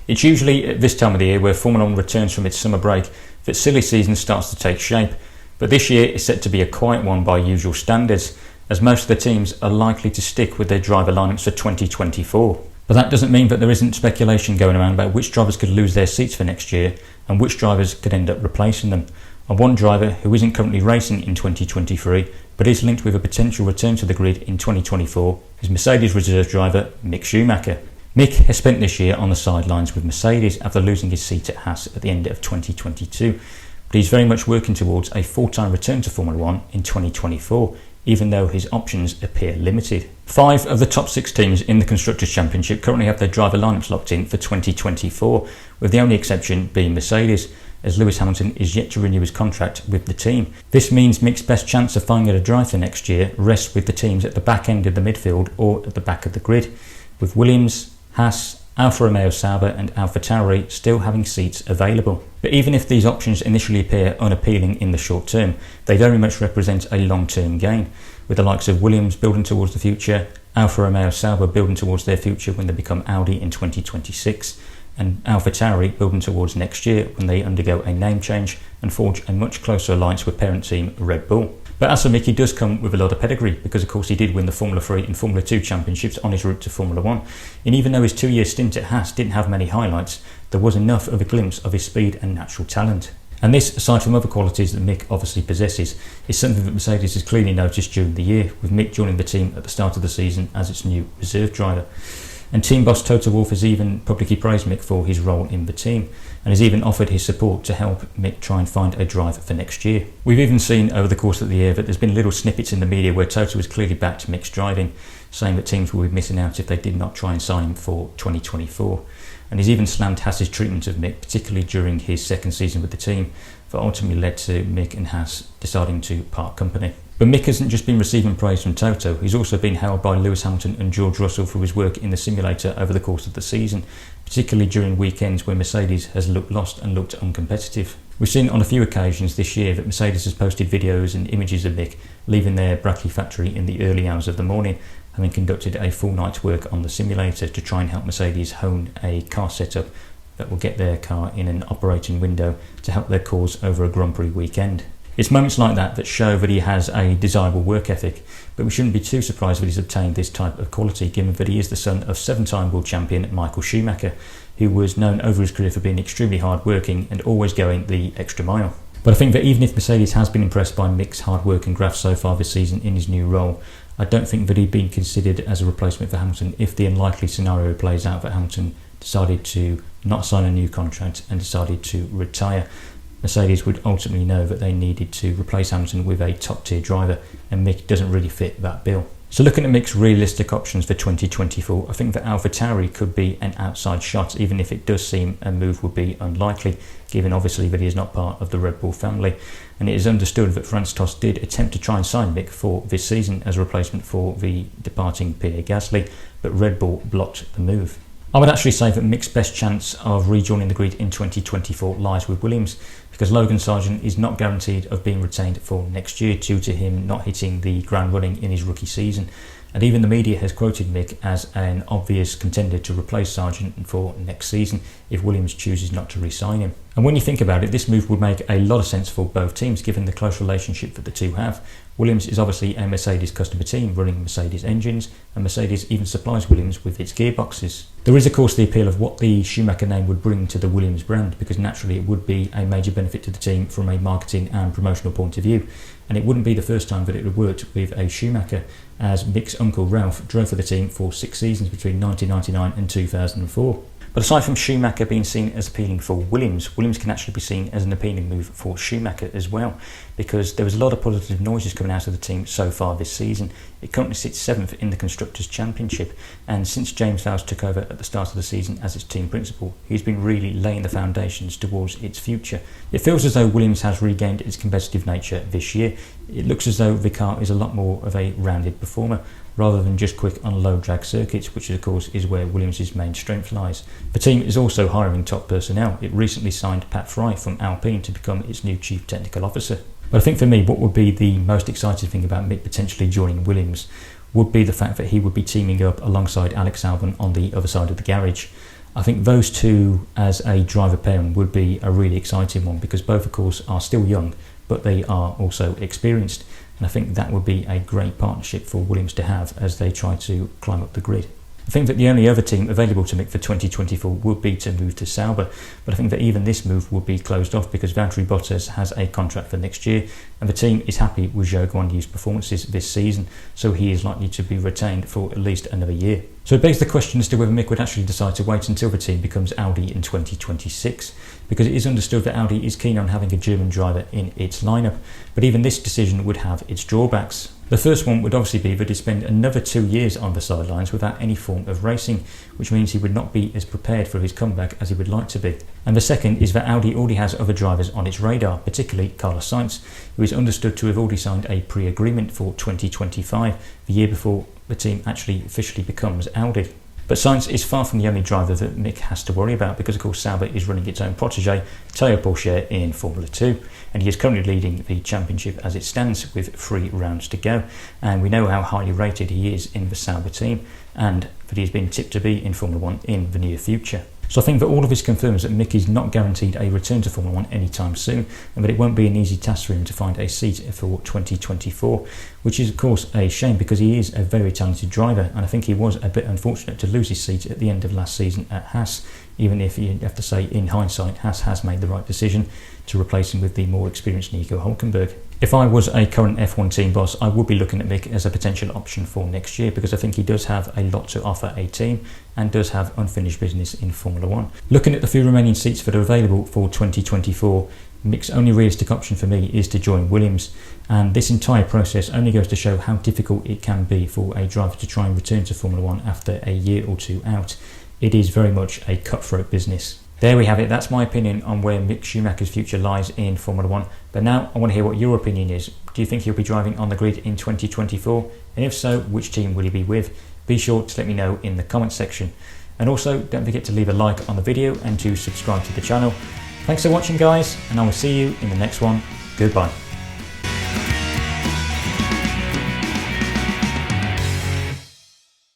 It's usually at this time of the year where Formula 1 returns from its summer break that silly season starts to take shape, but this year is set to be a quiet one by usual standards, as most of the teams are likely to stick with their driver lineups for 2024. But that doesn't mean that there isn't speculation going around about which drivers could lose their seats for next year and which drivers could end up replacing them. And one driver who isn't currently racing in 2023 but is linked with a potential return to the grid in 2024 is Mercedes reserve driver Mick Schumacher. Mick has spent this year on the sidelines with Mercedes after losing his seat at Haas at the end of 2022, but he's very much working towards a full-time return to Formula 1 in 2024, even though his options appear limited. 5 of the top 6 teams in the Constructors' Championship currently have their driver lineups locked in for 2024, with the only exception being Mercedes, as Lewis Hamilton is yet to renew his contract with the team. This means Mick's best chance of finding a driver next year rests with the teams at the back end of the midfield or at the back of the grid, with Williams, Haas, Alfa Romeo Sauber and AlphaTauri still having seats available. But even if these options initially appear unappealing in the short term, they very much represent a long-term gain, with the likes of Williams building towards the future, Alfa Romeo Sauber building towards their future when they become Audi in 2026, and AlphaTauri building towards next year when they undergo a name change and forge a much closer alliance with parent team Red Bull. But as for Mick, he does come with a lot of pedigree, because of course he did win the Formula 3 and Formula 2 championships on his route to Formula 1. And even though his 2-year stint at Haas didn't have many highlights, there was enough of a glimpse of his speed and natural talent. And this, aside from other qualities that Mick obviously possesses, is something that Mercedes has clearly noticed during the year, with Mick joining the team at the start of the season as its new reserve driver. And team boss Toto Wolff has even publicly praised Mick for his role in the team, and has even offered his support to help Mick try and find a driver for next year. We've even seen over the course of the year that there's been little snippets in the media where Toto has clearly backed Mick's driving, saying that teams will be missing out if they did not try and sign him for 2024. And he's even slammed Haas's treatment of Mick, particularly during his second season with the team, that ultimately led to Mick and Haas deciding to part company. But Mick hasn't just been receiving praise from Toto, he's also been hailed by Lewis Hamilton and George Russell for his work in the simulator over the course of the season, particularly during weekends where Mercedes has looked lost and looked uncompetitive. We've seen on a few occasions this year that Mercedes has posted videos and images of Mick leaving their Brackley factory in the early hours of the morning, having conducted a full night's work on the simulator to try and help Mercedes hone a car setup that will get their car in an operating window to help their cause over a Grand Prix weekend. It's moments like that that show that he has a desirable work ethic, but we shouldn't be too surprised that he's obtained this type of quality, given that he is the son of 7-time world champion Michael Schumacher, who was known over his career for being extremely hard working and always going the extra mile. But I think that even if Mercedes has been impressed by Mick's hard work and graft so far this season in his new role, I don't think that he'd been considered as a replacement for Hamilton if the unlikely scenario plays out that Hamilton decided to not sign a new contract and decided to retire. Mercedes would ultimately know that they needed to replace Hamilton with a top-tier driver, and Mick doesn't really fit that bill. So looking at Mick's realistic options for 2024, I think that AlphaTauri could be an outside shot, even if it does seem a move would be unlikely, given obviously that he is not part of the Red Bull family. And it is understood that Franz Tost did attempt to try and sign Mick for this season as a replacement for the departing Pierre Gasly, but Red Bull blocked the move. I would actually say that Mick's best chance of rejoining the grid in 2024 lies with Williams, because Logan Sargent is not guaranteed of being retained for next year due to him not hitting the ground running in his rookie season. And even the media has quoted Mick as an obvious contender to replace Sargent for next season if Williams chooses not to re-sign him. And when you think about it, this move would make a lot of sense for both teams given the close relationship that the two have. Williams is obviously a Mercedes customer team running Mercedes engines, and Mercedes even supplies Williams with its gearboxes. There is of course the appeal of what the Schumacher name would bring to the Williams brand, because naturally it would be a major benefit to the team from a marketing and promotional point of view, and it wouldn't be the first time that it had worked with a Schumacher, as Mick's uncle Ralph drove for the team for 6 seasons between 1999 and 2004. But aside from Schumacher being seen as appealing for Williams, Williams can actually be seen as an appealing move for Schumacher as well, because there was a lot of positive noises coming out of the team so far this season. It currently sits 7th in the Constructors' Championship, and since James Vowles took over at the start of the season as its team principal, he's been really laying the foundations towards its future. It feels as though Williams has regained its competitive nature this year. It looks as though the car is a lot more of a rounded performer, rather than just quick on low drag circuits, which of course is where Williams' main strength lies. The team is also hiring top personnel. It recently signed Pat Fry from Alpine to become its new Chief Technical Officer. But I think for me, what would be the most exciting thing about Mick potentially joining Williams would be the fact that he would be teaming up alongside Alex Albon on the other side of the garage. I think those two as a driver pairing would be a really exciting one, because both of course are still young, but they are also experienced, and I think that would be a great partnership for Williams to have as they try to climb up the grid. I think that the only other team available to Mick for 2024 would be to move to Sauber, but I think that even this move will be closed off because Valtteri Bottas has a contract for next year, and the team is happy with Zhou Guanyu's performances this season, so he is likely to be retained for at least another year. So it begs the question as to whether Mick would actually decide to wait until the team becomes Audi in 2026, because it is understood that Audi is keen on having a German driver in its lineup, but even this decision would have its drawbacks. The first one would obviously be that he'd spend another 2 years on the sidelines without any form of racing, which means he would not be as prepared for his comeback as he would like to be. And the second is that Audi already has other drivers on its radar, particularly Carlos Sainz, who is understood to have already signed a pre-agreement for 2025, the year before the team actually officially becomes Audi. But Sainz is far from the only driver that Mick has to worry about, because of course Sauber is running its own protege, Théo Pourchaire, in Formula 2, and he is currently leading the championship as it stands with 3 rounds to go, and we know how highly rated he is in the Sauber team, and that he has been tipped to be in Formula 1 in the near future. So I think that all of this confirms that Mick is not guaranteed a return to Formula 1 anytime soon, and that it won't be an easy task for him to find a seat for 2024, which is of course a shame because he is a very talented driver, and I think he was a bit unfortunate to lose his seat at the end of last season at Haas, even if you have to say in hindsight Haas has made the right decision to replace him with the more experienced Nico Hülkenberg. If I was a current F1 team boss, I would be looking at Mick as a potential option for next year, because I think he does have a lot to offer a team and does have unfinished business in Formula 1. Looking at the few remaining seats that are available for 2024, Mick's only realistic option for me is to join Williams, and this entire process only goes to show how difficult it can be for a driver to try and return to Formula 1 after a year or two out. It is very much a cutthroat business. There we have it. That's my opinion on where Mick Schumacher's future lies in Formula 1. But now I want to hear what your opinion is. Do you think he'll be driving on the grid in 2024? And if so, which team will he be with? Be sure to let me know in the comments section. And also, don't forget to leave a like on the video and to subscribe to the channel. Thanks for watching, guys, and I will see you in the next one. Goodbye.